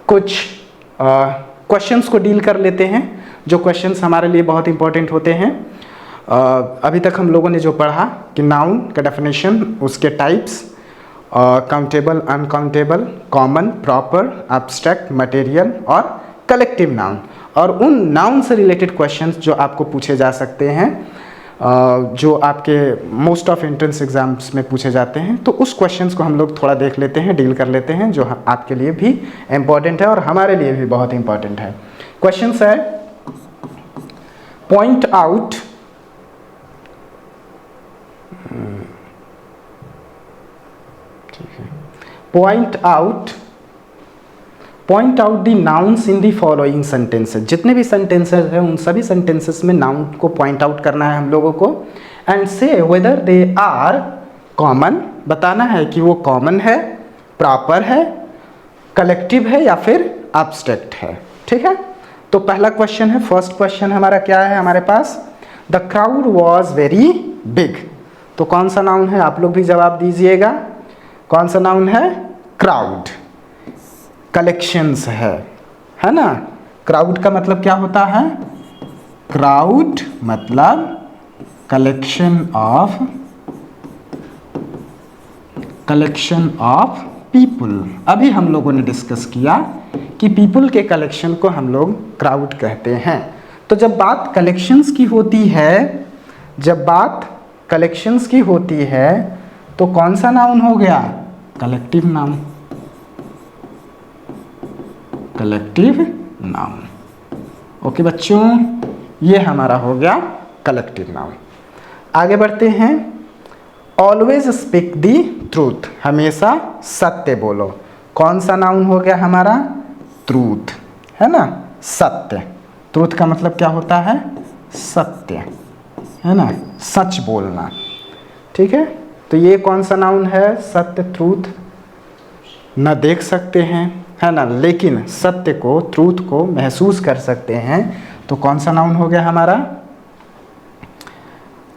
कुछ क्वेश्चंस को डील कर लेते हैं, जो क्वेश्चंस हमारे लिए बहुत इंपॉर्टेंट होते हैं। अभी तक हम लोगों ने जो पढ़ा कि नाउन का डेफिनेशन, उसके types, countable, uncountable, common, proper, abstract, material और कलेक्टिव नाउन, और उन नाउन से रिलेटेड क्वेश्चंस जो आपको पूछे जा सकते हैं, जो आपके मोस्ट ऑफ एंट्रेंस एग्जाम्स में पूछे जाते हैं। तो उस क्वेश्चंस को हम लोग थोड़ा देख लेते हैं, डील कर लेते हैं, जो आपके लिए भी इम्पॉर्टेंट है और हमारे लिए भी बहुत इम्पॉर्टेंट है। क्वेश्चंस है, point out point out the nouns in the following sentences. जितने भी सेंटेंसेस हैं उन सभी सेंटेंसेस में नाउन को पॉइंट आउट करना है हम लोगों को, एंड से वेदर दे आर कॉमन, बताना है कि वो कॉमन है, प्रॉपर है, कलेक्टिव है या फिर एब्स्ट्रैक्ट है। ठीक है, तो पहला क्वेश्चन है, फर्स्ट क्वेश्चन हमारा क्या है हमारे पास, the crowd was very big. तो कौन सा नाउन है, आप लोग भी जवाब दीजिएगा, कौन सा नाउन है, क्राउड। कलेक्शंस है ना। क्राउड का मतलब क्या होता है, क्राउड मतलब कलेक्शन ऑफ पीपल। अभी हम लोगों ने डिस्कस किया कि पीपल के कलेक्शन को हम लोग क्राउड कहते हैं। तो जब बात कलेक्शंस की होती है, तो कौन सा नाउन हो गया, कलेक्टिव नाउन। ओके बच्चों, ये हमारा हो गया कलेक्टिव नाउन। आगे बढ़ते हैं, ऑलवेज स्पीक द ट्रूथ, हमेशा सत्य बोलो। कौन सा नाउन हो गया हमारा, ट्रूथ, है ना, सत्य। ट्रूथ का मतलब क्या होता है, सत्य, है ना, सच बोलना। ठीक है, तो ये कौन सा नाउन है, सत्य, ट्रूथ। न देख सकते हैं, है ना, लेकिन सत्य को, ट्रूथ को महसूस कर सकते हैं। तो कौन सा नाउन हो गया हमारा,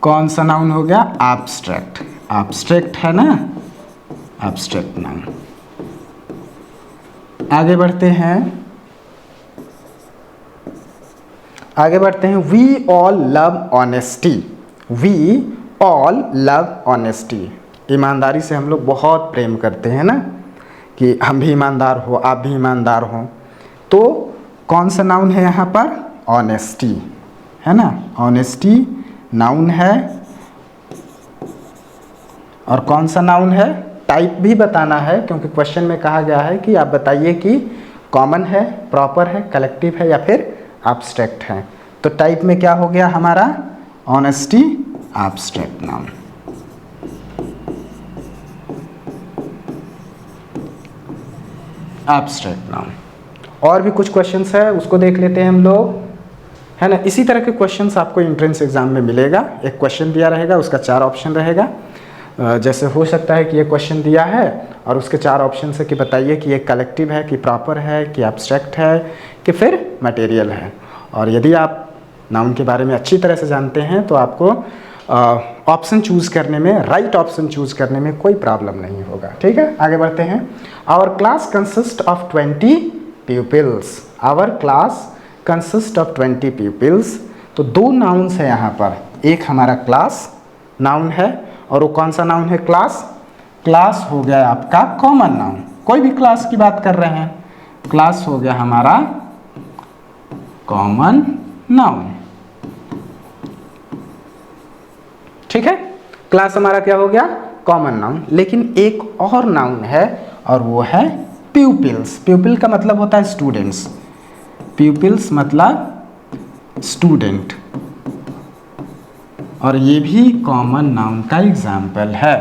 कौन सा नाउन हो गया, एब्स्ट्रैक्ट। एब्स्ट्रैक्ट है ना, एब्स्ट्रैक्ट नाउन। आगे बढ़ते हैं, we all love honesty. We all love honesty, ईमानदारी से हम लोग बहुत प्रेम करते हैं ना, कि हम भी ईमानदार हो, आप भी ईमानदार हो। तो कौन सा नाउन है यहाँ पर, ऑनेस्टी, है ना, ऑनेस्टी नाउन है। और कौन सा नाउन है, टाइप भी बताना है, क्योंकि क्वेश्चन में कहा गया है कि आप बताइए कि कॉमन है, प्रॉपर है, कलेक्टिव है या फिर एब्स्ट्रैक्ट है। तो टाइप में क्या हो गया हमारा, honesty abstract noun. Abstract noun. और भी कुछ क्वेश्चंस है, उसको देख लेते हैं हम लोग, है ना। इसी तरह के क्वेश्चंस आपको एंट्रेंस एग्जाम में मिलेगा। एक क्वेश्चन दिया रहेगा, उसका 4 ऑप्शन रहेगा। जैसे हो सकता है कि ये क्वेश्चन दिया है और उसके 4 ऑप्शन है कि बताइए कि ये कलेक्टिव है, कि प्रॉपर है, कि एब्स्ट्रैक्ट है, कि फिर मटेरियल है। और यदि आप नाउन के बारे में अच्छी तरह से जानते हैं तो आपको ऑप्शन चूज़ करने में, राइट ऑप्शन चूज़ करने में कोई प्रॉब्लम नहीं होगा। ठीक है, आगे बढ़ते हैं। Our class consist of 20 pupils। Our class consist of 20 pupils। तो 2 नाउन्स है यहाँ पर, एक हमारा क्लास नाउन है और वो कौन सा नाउन है, क्लास। क्लास हो गया आपका कॉमन नाउन, कोई भी क्लास की बात कर रहे हैं, क्लास हो गया हमारा कॉमन नाउन। ठीक है, क्लास हमारा क्या हो गया, कॉमन नाउन। लेकिन एक और नाउन है और वो है प्यूपिल्स। प्यूपिल का मतलब होता है स्टूडेंट्स। प्यूपिल्स मतलब स्टूडेंट, और ये भी कॉमन नाउन का एग्जाम्पल है।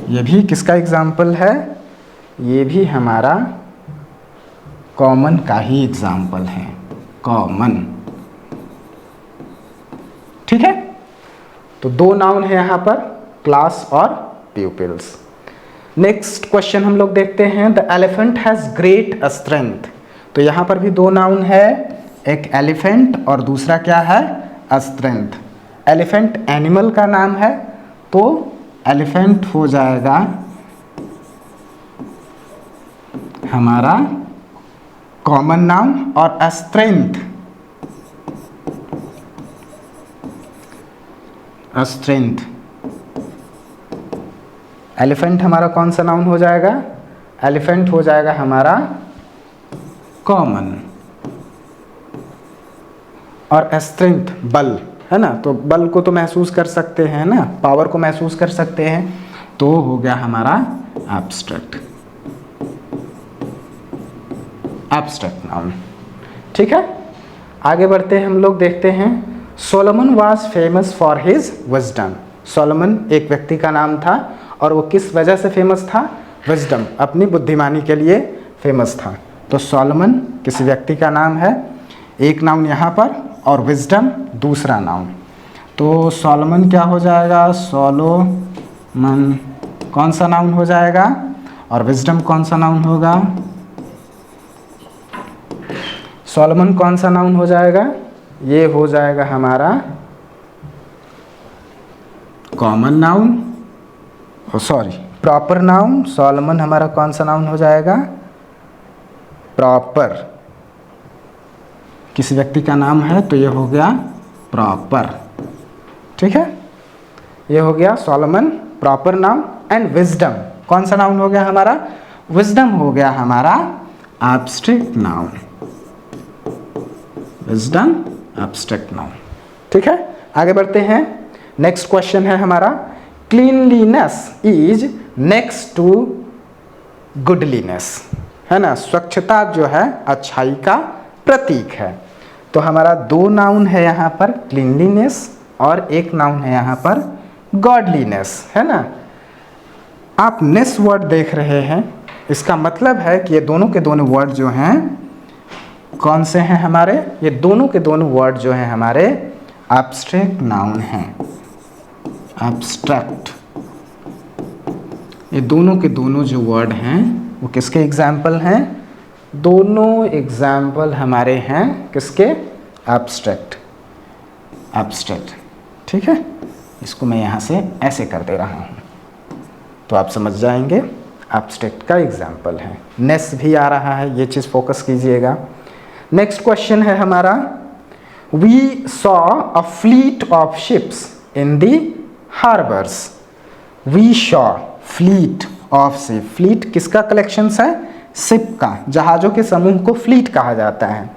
ये भी किसका एग्जाम्पल है, ये भी हमारा कॉमन का ही एग्जाम्पल है, कॉमन। ठीक है, तो 2 नाउन है यहाँ पर, क्लास और प्यूपिल्स। नेक्स्ट क्वेश्चन हम लोग देखते हैं, the elephant has great strength. तो यहाँ पर भी 2 नाउन है, एक एलिफेंट और दूसरा क्या है, स्ट्रेंथ। एलिफेंट एनिमल का नाम है, तो एलिफेंट हो जाएगा हमारा कॉमन नाउन, और स्ट्रेंथ, स्ट्रेंथ। एलिफेंट हमारा कौन सा नाउन हो जाएगा? एलिफेंट हो जाएगा हमारा कॉमन, और स्ट्रेंथ बल, है ना, तो बल को तो महसूस कर सकते हैं ना, पावर को महसूस कर सकते हैं, तो हो गया हमारा एब्स्ट्रैक्ट, एब्स्ट्रैक्ट नाउन। ठीक है, आगे बढ़ते हैं हम लोग, देखते हैं। Solomon was famous for his wisdom. Solomon एक व्यक्ति का नाम था, और वो किस वजह से फेमस था? विजडम, अपनी बुद्धिमानी के लिए फेमस था। तो सोलोमन किसी व्यक्ति का नाम है, एक नाउन यहाँ पर, और विजडम दूसरा नाउन। तो सोलोमन क्या हो जाएगा? सोलोमन कौन सा नाउन हो जाएगा, और विजडम कौन सा नाउन होगा? सोलोमन कौन सा नाउन हो जाएगा? ये हो जाएगा हमारा common noun, sorry proper noun. Solomon हमारा कौन सा नाउन हो जाएगा? प्रॉपर, किसी व्यक्ति का नाम है तो ये हो गया प्रॉपर। ठीक है, ये हो गया Solomon proper noun. And wisdom कौन सा नाउन हो गया हमारा? विजडम हो गया हमारा abstract noun, wisdom abstract noun. ठीक है, आगे बढ़ते हैं। नेक्स्ट क्वेश्चन है हमारा, क्लीनलीनेस इज नेक्स्ट टू गुडलीनेस, है ना, स्वच्छता जो है अच्छाई का प्रतीक है। तो हमारा दो नाउन है यहाँ पर, क्लीनलीनेस, और एक नाउन है यहाँ पर गॉडलीनेस, है ना। आप नेस वर्ड देख रहे हैं, इसका मतलब है कि ये दोनों के दोनों वर्ड जो हैं कौन से हैं हमारे? ये दोनों के दोनों वर्ड जो हैं हमारे एब्स्ट्रैक्ट नाउन हैं, एब्स्ट्रैक्ट। ये दोनों के दोनों जो वर्ड हैं वो किसके एग्जाम्पल हैं? दोनों एग्जाम्पल हमारे हैं किसके? Abstract, abstract. ठीक है, इसको मैं यहाँ से ऐसे कर दे रहा हूँ तो आप समझ जाएंगे एब्स्ट्रैक्ट का एग्जाम्पल है। नेस भी आ रहा है, ये चीज़ फोकस कीजिएगा। नेक्स्ट क्वेश्चन है हमारा, we saw a fleet of ships in the harbours. We saw fleet of ship, fleet किसका कलेक्शन है? शिप का, जहाज़ों के समूह को फ्लीट कहा जाता है।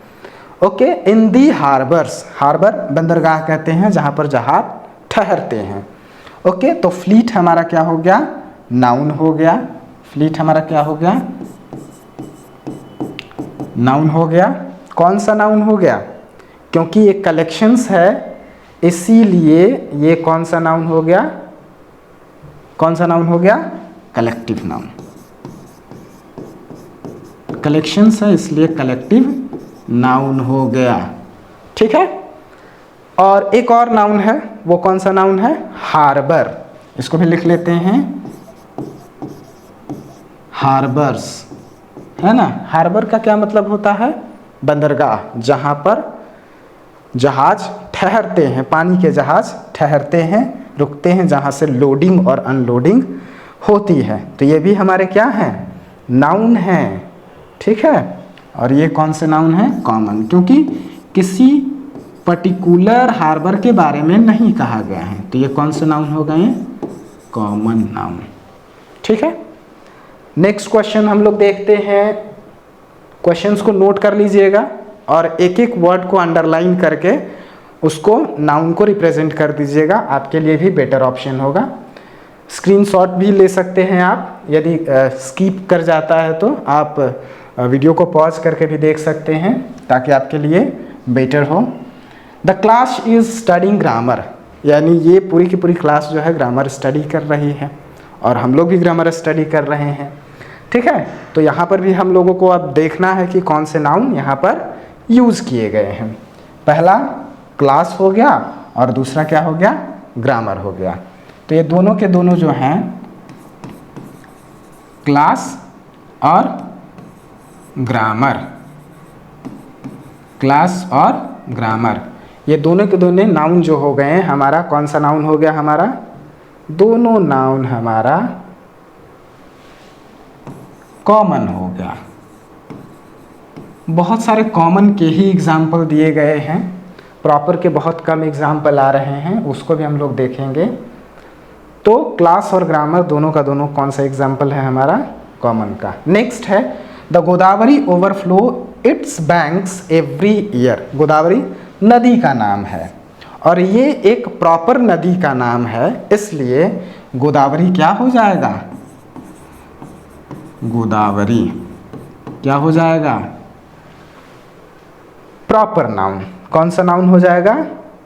Okay, in the harbours, harbour बंदरगाह कहते हैं जहाँ पर जहाज ठहरते हैं। ओके, तो फ्लीट हमारा क्या हो गया? नाउन हो गया। फ्लीट हमारा क्या हो गया? नाउन हो गया। कौन सा नाउन हो गया? क्योंकि ये कलेक्शंस है इसीलिए ये कौन सा नाउन हो गया? कौन सा नाउन हो गया? Collective noun. कलेक्शंस है इसलिए कलेक्टिव नाउन हो गया। ठीक है, और एक और नाउन है, वो कौन सा नाउन है? हार्बर। इसको भी लिख लेते हैं, हार्बर्स, है ना। हार्बर का क्या मतलब होता है? बंदरगाह, जहाँ पर जहाज ठहरते हैं, पानी के जहाज ठहरते हैं, रुकते हैं, जहाँ से लोडिंग और अनलोडिंग होती है। तो ये भी हमारे क्या हैं? नाउन हैं। ठीक है, और ये कौन से नाउन हैं? कॉमन, क्योंकि किसी पर्टिकुलर हार्बर के बारे में नहीं कहा गया है, तो ये कौन से नाउन हो गए? Common noun. ठीक है, नेक्स्ट क्वेश्चन हम लोग देखते हैं। क्वेश्चंस को नोट कर लीजिएगा और एक एक वर्ड को अंडरलाइन करके उसको नाउन को रिप्रेजेंट कर दीजिएगा, आपके लिए भी बेटर ऑप्शन होगा। स्क्रीनशॉट भी ले सकते हैं आप, यदि स्किप कर जाता है तो आप वीडियो को पॉज करके भी देख सकते हैं ताकि आपके लिए बेटर हो। The class is studying grammar, यानी ये पूरी की पूरी क्लास जो है ग्रामर स्टडी कर रही है और हम लोग भी ग्रामर स्टडी कर रहे हैं। ठीक है, तो यहाँ पर भी हम लोगों को अब देखना है कि कौन से नाउन यहाँ पर यूज़ किए गए हैं। पहला क्लास हो गया और दूसरा क्या हो गया? ग्रामर हो गया। तो ये दोनों के दोनों जो हैं क्लास और ग्रामर, क्लास और ग्रामर, ये दोनों के दोनों नाउन जो हो गए हैं, हमारा कौन सा नाउन हो गया? हमारा दोनों नाउन हमारा कॉमन हो गया, बहुत सारे कॉमन के ही एग्जाम्पल दिए गए हैं, प्रॉपर के बहुत कम एग्जाम्पल आ रहे हैं, उसको भी हम लोग देखेंगे। तो क्लास और ग्रामर दोनों का दोनों कौन सा एग्जाम्पल है हमारा, कॉमन का। नेक्स्ट है the Godavari overflow it's banks every year. Godavari नदी का नाम है और ये एक प्रॉपर नदी का नाम है, इसलिए गोदावरी क्या हो जाएगा, गोदावरी क्या हो जाएगा, प्रॉपर नाउन। कौन सा नाउन हो जाएगा,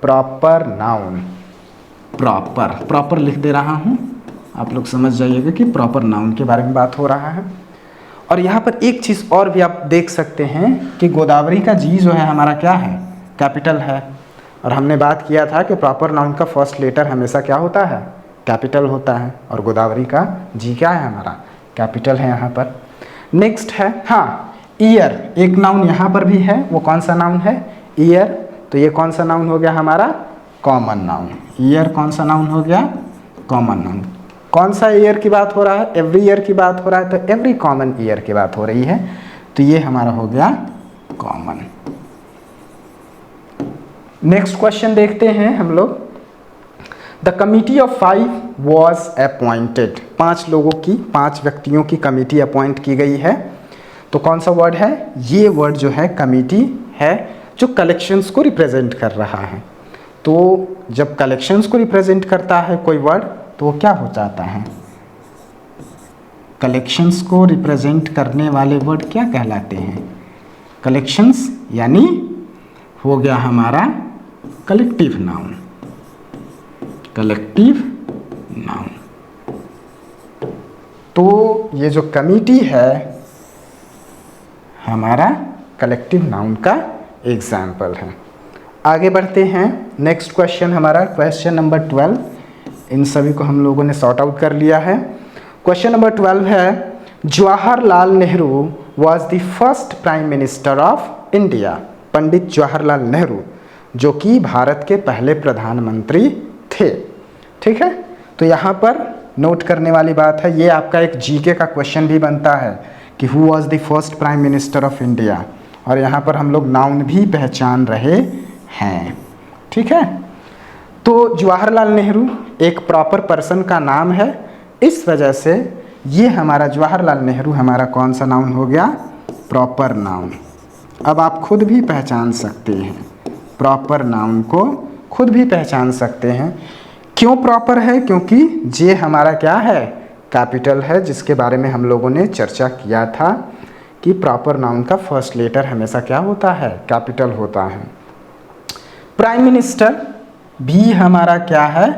प्रॉपर नाउन। प्रॉपर लिख दे रहा हूं, आप लोग समझ जाइएगा कि प्रॉपर नाउन के बारे में बात हो रहा है। और यहाँ पर एक चीज़ और भी आप देख सकते हैं कि गोदावरी का जी जो है हमारा क्या है, कैपिटल है। और हमने बात किया था कि प्रॉपर नाउन का फर्स्ट लेटर हमेशा क्या होता है, कैपिटल होता है, और गोदावरी का जी क्या है हमारा, कैपिटल है यहाँ पर। नेक्स्ट है हाँ ईयर, एक नाउन यहाँ पर भी है, वो कौन सा नाउन है, ईयर। तो ये कौन सा नाउन हो गया हमारा, कॉमन नाउन। ईयर कौन सा नाउन हो गया, कॉमन नाउन। कौन सा ईयर की बात हो रहा है, एवरी ईयर की बात हो रहा है, तो एवरी कॉमन ईयर की बात हो रही है, तो ये हमारा हो गया कॉमन। नेक्स्ट क्वेश्चन देखते हैं हम लोग। The committee of 5 was appointed. 5 लोगों की, 5 व्यक्तियों की कमिटी अपॉइंट की गई है। तो कौन सा वर्ड है, ये वर्ड जो है कमिटी है, जो कलेक्शंस को रिप्रेजेंट कर रहा है। तो जब कलेक्शंस को रिप्रेजेंट करता है कोई वर्ड, तो वो क्या हो जाता है, कलेक्शंस को रिप्रेजेंट करने वाले वर्ड क्या कहलाते हैं, कलेक्शंस, यानी हो गया हमारा कलेक्टिव नाउन, कलेक्टिव नाउन। तो ये जो कमिटी है हमारा कलेक्टिव नाउन का एग्जाम्पल है। आगे बढ़ते हैं। नेक्स्ट क्वेश्चन हमारा क्वेश्चन नंबर 12। इन सभी को हम लोगों ने सॉर्ट आउट कर लिया है। क्वेश्चन नंबर 12 है, Jawaharlal Nehru was the first prime minister of India. Pandit Jawaharlal Nehru जो कि भारत के पहले प्रधानमंत्री थे। ठीक है, तो यहाँ पर नोट करने वाली बात है, ये आपका एक जीके का क्वेश्चन भी बनता है कि who was the first prime minister of India, और यहाँ पर हम लोग नाउन भी पहचान रहे हैं। ठीक है, तो जवाहरलाल नेहरू एक प्रॉपर पर्सन का नाम है, इस वजह से ये हमारा जवाहरलाल नेहरू हमारा कौन सा नाउन हो गया, प्रॉपर नाउन। अब आप खुद भी पहचान सकते हैं, प्रॉपर नाउन को खुद भी पहचान सकते हैं। क्यों प्रॉपर है, क्योंकि जे हमारा क्या है, कैपिटल है, जिसके बारे में हम लोगों ने चर्चा किया था कि प्रॉपर नाउन का फर्स्ट लेटर हमेशा क्या होता है, कैपिटल होता है। प्राइम मिनिस्टर भी हमारा क्या है,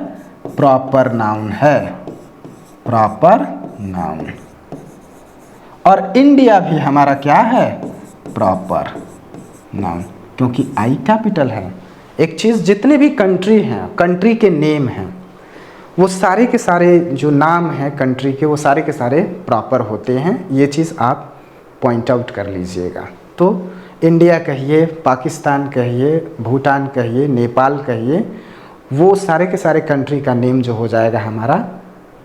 प्रॉपर नाउन है, प्रॉपर नाउन। और इंडिया भी हमारा क्या है, प्रॉपर नाउन, क्योंकि आई कैपिटल है। एक चीज़, जितने भी कंट्री हैं, कंट्री के नेम हैं, वो सारे के सारे जो नाम हैं कंट्री के, वो सारे के सारे प्रॉपर होते हैं। ये चीज़ आप पॉइंट आउट कर लीजिएगा। तो इंडिया कहिए, पाकिस्तान कहिए, भूटान कहिए, नेपाल कहिए, वो सारे के सारे कंट्री का नेम जो हो जाएगा हमारा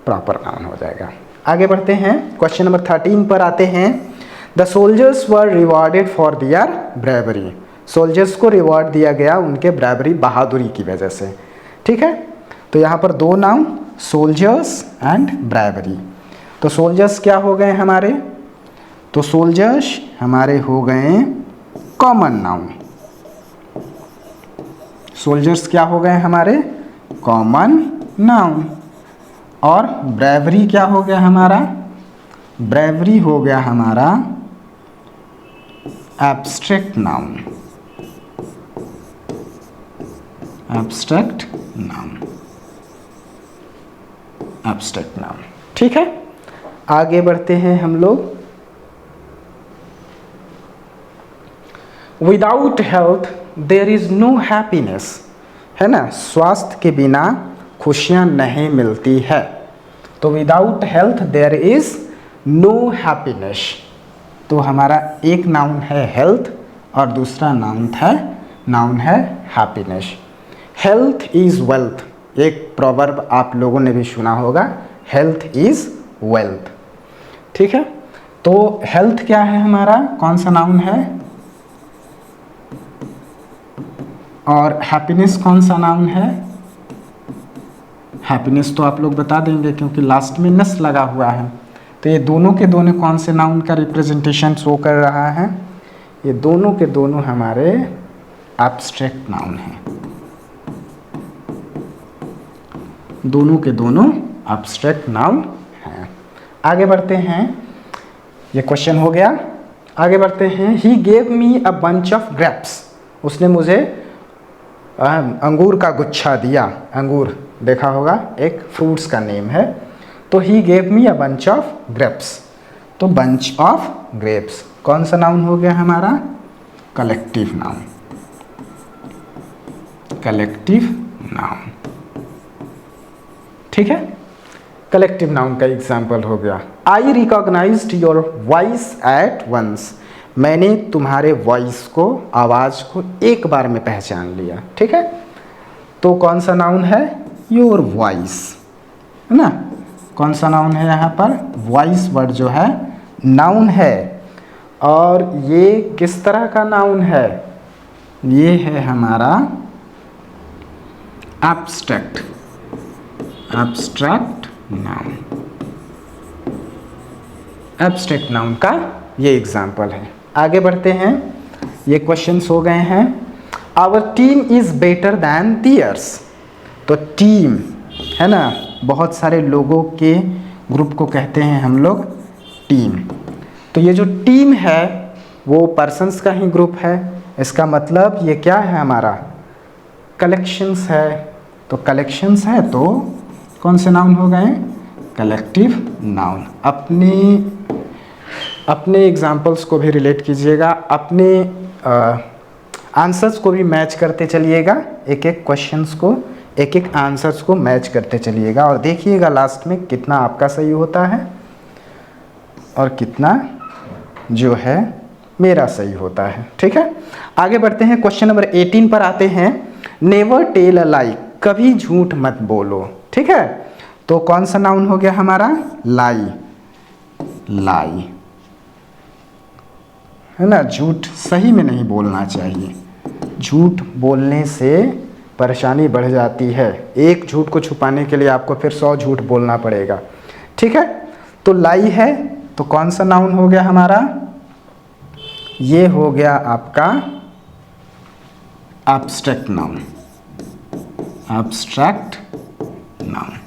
प्रॉपर नाउन हो जाएगा। आगे बढ़ते हैं, क्वेश्चन नंबर 13 पर आते हैं। The soldiers were rewarded for their bravery. Soldiers को रिवॉर्ड दिया गया उनके ब्रेवरी, बहादुरी की वजह से। ठीक है, तो यहाँ पर दो नाउन, सोल्जर्स एंड ब्रेवरी। तो सोल्जर्स क्या हो गए हमारे, तो सोल्जर्स हमारे हो गए कॉमन नाउन। सोल्जर्स क्या हो गए हमारे, कॉमन नाउन। और ब्रेवरी क्या हो गया हमारा, ब्रेवरी हो गया हमारा abstract noun, abstract noun, abstract noun. ठीक है, आगे बढ़ते हैं हम लोग। Without health there is no happiness, है ना, स्वास्थ्य के बिना खुशियां नहीं मिलती है। तो without health there is no happiness. तो हमारा एक नाउन है हेल्थ और दूसरा नाउन है हैप्पीनेस। हेल्थ इज वेल्थ, एक प्रोवर्ब आप लोगों ने भी सुना होगा, हेल्थ इज वेल्थ। ठीक है, तो हेल्थ क्या है हमारा, कौन सा नाउन है, और हैप्पीनेस कौन सा नाउन है? हैप्पीनेस तो आप लोग बता देंगे क्योंकि लास्ट में नस लगा हुआ है। तो ये दोनों के दोनों कौन से नाउन का रिप्रेजेंटेशन शो कर रहा है? ये दोनों के दोनों हमारे एब्स्ट्रैक्ट नाउन हैं। दोनों के दोनों एब्स्ट्रैक्ट नाउन हैं। आगे बढ़ते हैं, ये क्वेश्चन हो गया। आगे बढ़ते हैं। He gave me a bunch of grapes. उसने मुझे अंगूर का गुच्छा दिया। अंगूर देखा होगा, एक फ्रूट्स का नेम है। तो he gave me a bunch of grapes. तो बंच ऑफ ग्रेप्स कौन सा नाउन हो गया हमारा? Collective noun. कलेक्टिव नाउन, ठीक है। कलेक्टिव नाउन का एग्जाम्पल हो गया। I recognised your voice at once. मैंने तुम्हारे वॉइस को, आवाज़ को एक बार में पहचान लिया, ठीक है। तो कौन सा नाउन है? योर वॉइस, है ना। कौन सा नाउन है यहाँ पर? वॉइस वर्ड जो है नाउन है। और ये किस तरह का नाउन है? ये है हमारा abstract, abstract noun. Abstract noun का ये एग्जाम्पल है। आगे बढ़ते हैं, ये क्वेश्चंस हो गए हैं। Our team is better than theirs. तो टीम है ना, बहुत सारे लोगों के ग्रुप को कहते हैं हम लोग टीम। तो ये जो टीम है वो पर्सन्स का ही ग्रुप है। इसका मतलब ये क्या है हमारा? कलेक्शंस है। तो कलेक्शंस है तो कौन से नाउन हो गए? Collective noun. अपने एग्जाम्पल्स को भी रिलेट कीजिएगा, अपने आंसर्स को भी मैच करते चलिएगा। एक एक क्वेश्चंस को, एक एक आंसर्स को मैच करते चलिएगा और देखिएगा लास्ट में कितना आपका सही होता है और कितना जो है मेरा सही होता है, ठीक है। आगे बढ़ते हैं, क्वेश्चन नंबर 18 पर आते हैं। नेवर टेल अ लाई। कभी झूठ मत बोलो, ठीक है। तो कौन सा नाउन हो गया हमारा? लाई। लाई, है ना। झूठ सही में नहीं बोलना चाहिए। झूठ बोलने से परेशानी बढ़ जाती है। एक झूठ को छुपाने के लिए आपको फिर 100 झूठ बोलना पड़ेगा, ठीक है। तो लाई है तो कौन सा नाउन हो गया हमारा? ये हो गया आपका एब्स्ट्रैक्ट नाउन। Abstract noun.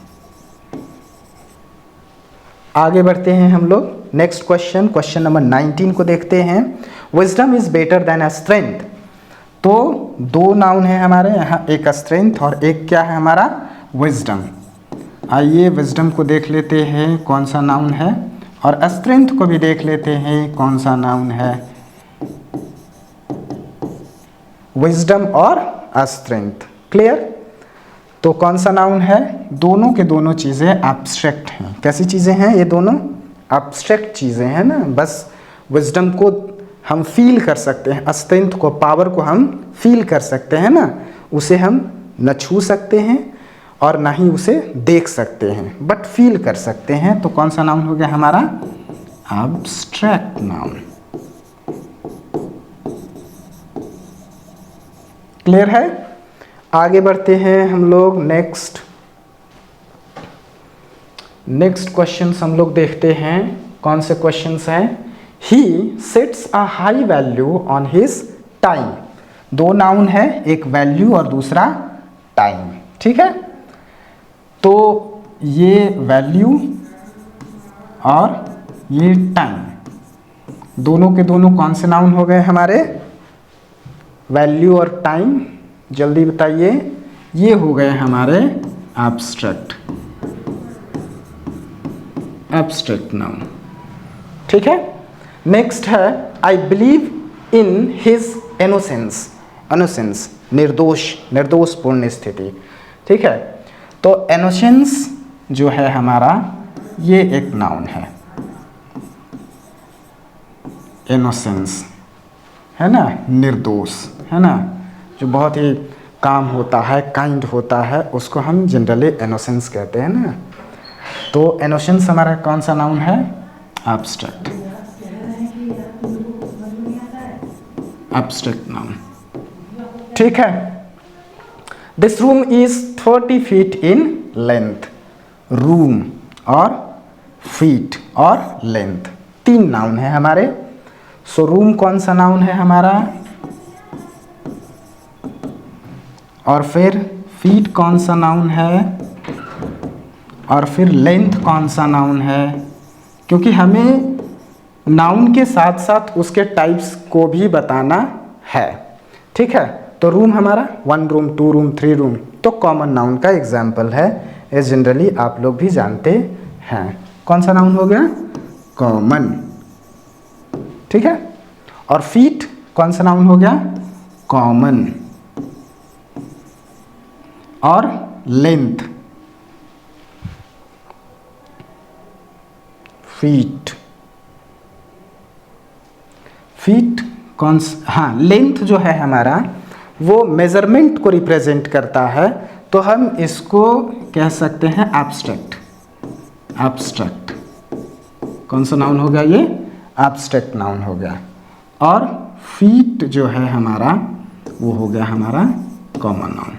आगे बढ़ते हैं हम लोग। नेक्स्ट क्वेश्चन, क्वेश्चन नंबर 19 को देखते हैं। Wisdom is better than a strength. तो दो नाउन है हमारे यहाँ, एक स्ट्रेंथ और एक क्या है हमारा? विजडम। आइए विजडम को देख लेते हैं कौन सा नाउन है, और स्ट्रेंथ को भी देख लेते हैं कौन सा नाउन है। विजडम और स्ट्रेंथ, क्लियर। तो कौन सा नाउन है? दोनों के दोनों चीज़ें एब्स्ट्रैक्ट हैं। कैसी चीज़ें हैं ये दोनों? एब्स्ट्रैक्ट चीज़ें हैं ना। बस विजडम को हम फील कर सकते हैं, स्ट्रेंथ को, पावर को हम फील कर सकते हैं ना। उसे हम न छू सकते हैं और ना ही उसे देख सकते हैं, बट फील कर सकते हैं। तो कौन सा नाउन हो गया हमारा? Abstract noun. क्लियर है। आगे बढ़ते हैं हम लोग। नेक्स्ट क्वेश्चंस हम लोग देखते हैं। कौन से क्वेश्चंस हैं? He sets a high value on his time. दो नाउन है, एक वैल्यू और दूसरा टाइम, ठीक है। तो ये वैल्यू और ये टाइम, दोनों के दोनों कौन से नाउन हो गए हमारे? वैल्यू और टाइम, जल्दी बताइए। ये हो गए हमारे एब्स्ट्रैक्ट नाउन, ठीक है। नेक्स्ट है I believe in his innocence, निर्दोष पूर्ण स्थिति, ठीक है। तो इनोसेंस जो है हमारा, ये एक नाउन है। इनोसेंस है ना, निर्दोष है ना, जो बहुत ही काम होता है, काइंड होता है, उसको हम जनरली इनोसेंस कहते हैं ना। तो इनोसेंस हमारा कौन सा नाउन है? एब्स्ट्रैक्ट नाउन, ठीक है। This room is 30 feet in length. Room और फीट और लेंथ 3 नाउन है हमारे। सो रूम कौन सा नाउन है हमारा, और फिर फीट कौन सा नाउन है, और फिर लेंथ कौन सा नाउन है, क्योंकि हमें नाउन के साथ साथ उसके टाइप्स को भी बताना है। ठीक है, तो रूम हमारा 1 रूम 2 रूम 3 रूम तो कॉमन नाउन का एग्जाम्पल है, ये जनरली आप लोग भी जानते हैं। कौन सा नाउन हो गया, कॉमन। ठीक है, और फीट कौन सा नाउन हो गया, कॉमन। और लेंथ फीट, फीट कौन सा, हाँ लेंथ जो है हमारा वो मेजरमेंट को रिप्रेजेंट करता है, तो हम इसको कह सकते हैं एब्स्ट्रैक्ट। एब्स्ट्रैक्ट कौन सा नाउन हो गया, ये एब्स्ट्रैक्ट नाउन हो गया। और फीट जो है हमारा वो हो गया हमारा common noun,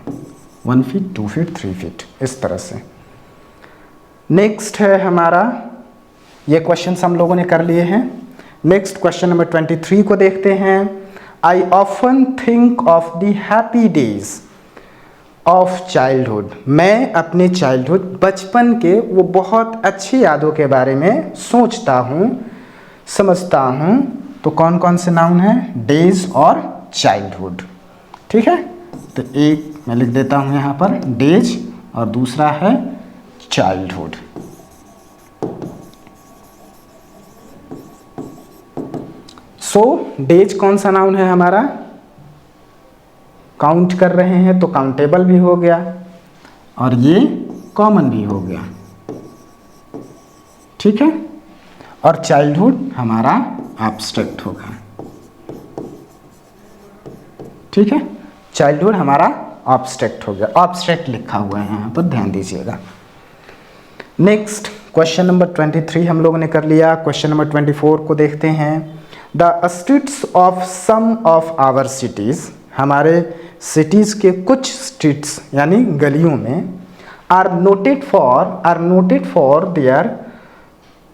1 feet 2 feet 3 feet इस तरह से। नेक्स्ट है हमारा, ये क्वेश्चंस हम लोगों ने कर लिए हैं। नेक्स्ट क्वेश्चन नंबर 23 को देखते हैं। I often think of the happy days of childhood. मैं अपने चाइल्डहुड बचपन के वो बहुत अच्छी यादों के बारे में सोचता हूँ, समझता हूँ। तो कौन कौन से नाउन हैं, डेज और चाइल्डहुड। ठीक है, तो एक मैं लिख देता हूँ यहाँ पर डेज और दूसरा है चाइल्डहुड। सो डेज कौन सा नाउन है हमारा, काउंट कर रहे हैं तो काउंटेबल भी हो गया और ये कॉमन भी हो गया। ठीक है, और चाइल्डहुड हमारा एब्स्ट्रैक्ट होगा। ठीक है, चाइल्डहुड हमारा एब्स्ट्रैक्ट हो गया, एब्स्ट्रैक्ट लिखा हुआ है यहाँ पर, ध्यान दीजिएगा। नेक्स्ट क्वेश्चन नंबर 23 हम लोगों ने कर लिया। क्वेश्चन नंबर 24 को देखते हैं। The streets of some of our cities, हमारे सिटीज़ के कुछ स्ट्रीट्स यानी गलियों में are noted for their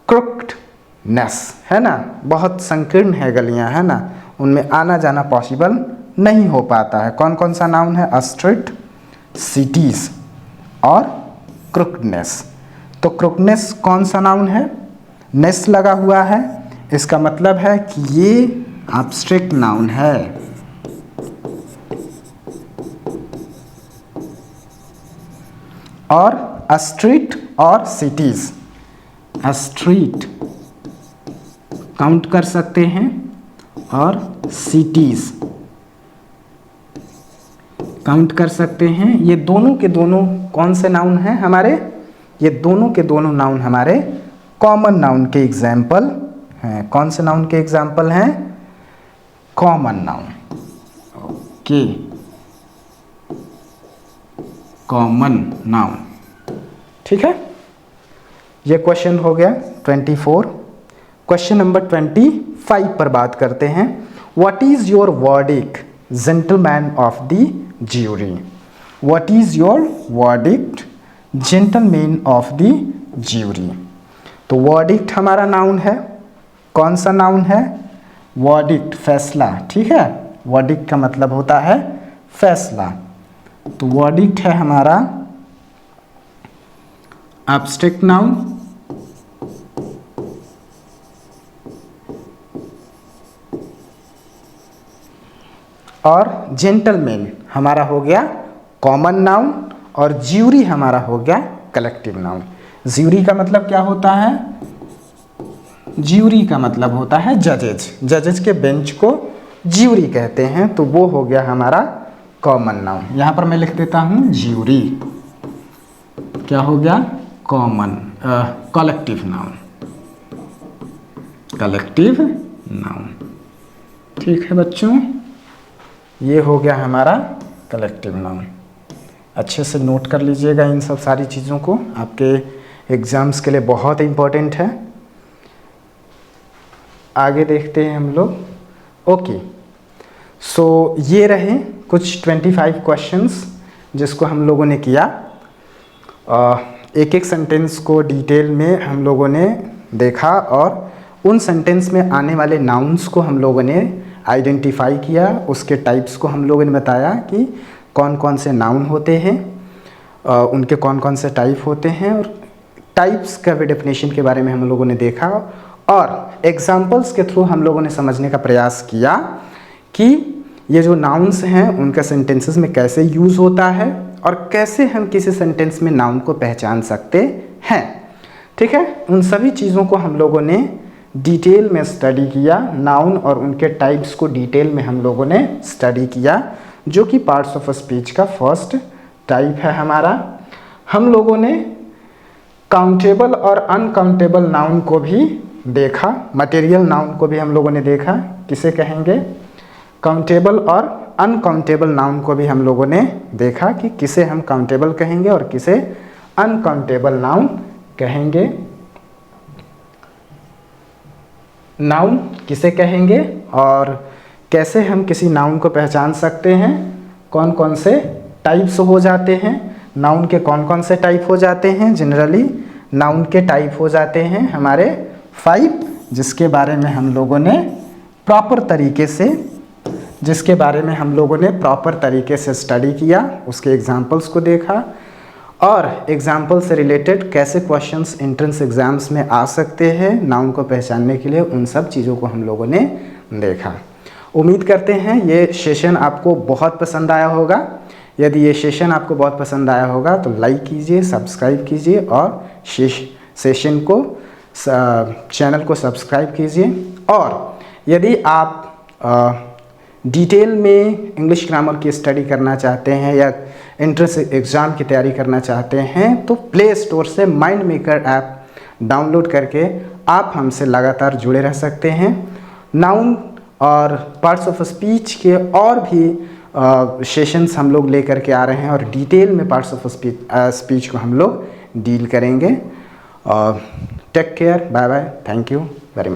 crookedness, है ना, बहुत संकीर्ण है गलियां, है ना, उनमें आना जाना पॉसिबल नहीं हो पाता है। कौन कौन सा नाउन है, स्ट्रीट, सिटीज़ और क्रुक्डनेस। तो क्रुक्डनेस कौन सा नाउन है, नेस लगा हुआ है, इसका मतलब है कि ये एब्स्ट्रैक्ट नाउन है। और स्ट्रीट और सिटीज, स्ट्रीट काउंट कर सकते हैं और सिटीज काउंट कर सकते हैं। ये दोनों के दोनों कौन से नाउन हैं हमारे, ये दोनों के दोनों नाउन हमारे कॉमन नाउन के एग्जाम्पल हैं। कौन से नाउन के एग्जाम्पल हैं, common noun. Okay, common noun. ठीक है, ये क्वेश्चन हो गया 24। क्वेश्चन नंबर 25 पर बात करते हैं। What is your verdict gentleman of the jury. What is your verdict gentleman of the jury. तो वर्डिक्ट हमारा नाउन है, कौन सा नाउन है, वर्डिक्ट, फैसला। ठीक है, वर्डिक्ट का मतलब होता है फैसला। तो वर्डिक्ट है हमारा एब्स्ट्रैक्ट नाउन। और जेंटलमैन हमारा हो गया कॉमन नाउन और ज्यूरी हमारा हो गया कलेक्टिव नाउन। ज्यूरी का मतलब क्या होता है, ज्यूरी का मतलब होता है जजेज, जजेज के बेंच को ज्यूरी कहते हैं, तो वो हो गया हमारा कॉमन नाउन। यहाँ पर मैं लिख देता हूँ ज्यूरी, क्या हो गया, common, collective noun, collective noun. ठीक है बच्चों, ये हो गया हमारा कलेक्टिव नाउन। अच्छे से नोट कर लीजिएगा इन सब सारी चीज़ों को, आपके एग्ज़ाम्स के लिए बहुत इम्पोर्टेंट है। आगे देखते हैं हम लोग। ओके, सो ये रहे कुछ 25 क्वेश्चंस जिसको हम लोगों ने किया, एक एक सेंटेंस को डिटेल में हम लोगों ने देखा और उन सेंटेंस में आने वाले नाउन्स को हम लोगों ने आइडेंटिफाई किया, उसके टाइप्स को हम लोगों ने बताया कि कौन कौन से नाउन होते हैं, उनके कौन कौन से टाइप होते हैं, और टाइप्स का भी डेफिनेशन के बारे में हम लोगों ने देखा, और एग्जाम्पल्स के थ्रू हम लोगों ने समझने का प्रयास किया कि ये जो नाउन्स हैं उनका सेंटेंसेस में कैसे यूज़ होता है और कैसे हम किसी सेंटेंस में नाउन को पहचान सकते हैं। ठीक है, उन सभी चीज़ों को हम लोगों ने डिटेल में स्टडी किया। नाउन और उनके टाइप्स को डिटेल में हम लोगों ने स्टडी किया, जो कि पार्ट्स ऑफ स्पीच का फर्स्ट टाइप है हमारा। हम लोगों ने काउंटेबल और अनकाउंटेबल नाउन को भी देखा, मटेरियल नाउन को भी हम लोगों ने देखा, किसे कहेंगे, काउंटेबल और अनकाउंटेबल नाउन को भी हम लोगों ने देखा कि किसे हम काउंटेबल कहेंगे और किसे अनकाउंटेबल नाउन कहेंगे। नाउन किसे कहेंगे और कैसे हम किसी नाउन को पहचान सकते हैं, कौन कौन से टाइप्स हो जाते हैं, नाउन के कौन कौन से टाइप हो जाते हैं। जनरली नाउन के टाइप हो जाते हैं हमारे 5, जिसके बारे में हम लोगों ने प्रॉपर तरीके से स्टडी किया, उसके एग्जाम्पल्स को देखा और एग्जाम्पल से रिलेटेड कैसे क्वेश्चंस एंट्रेंस एग्जाम्स में आ सकते हैं नाउन को पहचानने के लिए, उन सब चीज़ों को हम लोगों ने देखा। उम्मीद करते हैं ये सेशन आपको बहुत पसंद आया होगा। यदि ये सेशन आपको बहुत पसंद आया होगा तो लाइक कीजिए, सब्सक्राइब कीजिए और सेशन को चैनल को सब्सक्राइब कीजिए। और यदि आप डिटेल में इंग्लिश ग्रामर की स्टडी करना चाहते हैं या एंट्रेंस एग्ज़ाम की तैयारी करना चाहते हैं तो प्ले स्टोर से माइंड मेकर ऐप डाउनलोड करके आप हमसे लगातार जुड़े रह सकते हैं। नाउन और पार्ट्स ऑफ स्पीच के और भी सेशंस हम लोग लेकर के आ रहे हैं और डिटेल में पार्ट्स ऑफ स्पीच को हम लोग डील करेंगे। Take care, bye bye, thank you very much.